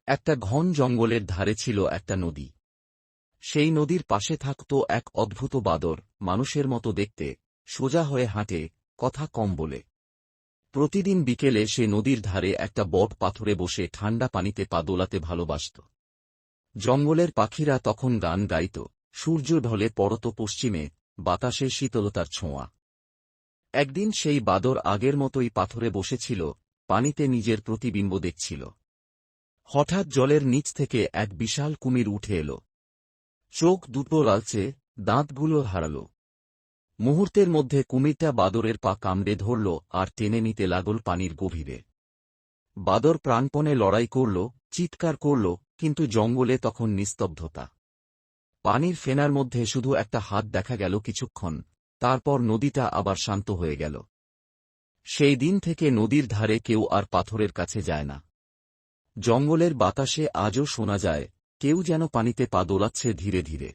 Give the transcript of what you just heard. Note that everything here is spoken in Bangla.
একটা ঘন জঙ্গলের ধারে ছিল একটা নদী। সেই নদীর পাশে থাকত এক অদ্ভুত বাদর, মানুষের মতো দেখতে, সোজা হয়ে হাঁটে, কথা কম বলে। প্রতিদিন বিকেলে সে নদীর ধারে একটা বট পাথরে বসে ঠান্ডা পানিতে পা দোলাতে ভালোবাসত। জঙ্গলের পাখিরা তখন গান গাইত, সূর্য ঢলে পড়ত পশ্চিমে, বাতাসে শীতলতার ছোঁয়া। একদিন সেই বাদর আগের মতোই পাথরে বসেছিল, পানিতে নিজের প্রতিবিম্ব দেখছিল। হঠাৎ জলের নিচ থেকে এক বিশাল কুমির উঠে এল। চোখ দুটো লালচে, দাঁতগুলো হারাল। মুহূর্তের মধ্যে কুমিরটা বাদরের পা কামড়ে ধরল আর টেনে নিতে লাগল পানির গভীরে। বাদর প্রাণপণে লড়াই করল, চিৎকার করল, কিন্তু জঙ্গলে তখন নিস্তব্ধতা। পানির ফেনার মধ্যে শুধু একটা হাত দেখা গেল কিছুক্ষণ, তারপর নদীটা আবার শান্ত হয়ে গেল। সেই দিন থেকে নদীর ধারে কেউ আর পাথরের কাছে যায় না। জঙ্গলের বাতাসে আজও শোনা যায়, কেউ যেন পানিতে পা দোলাচ্ছে ধীরে ধীরে।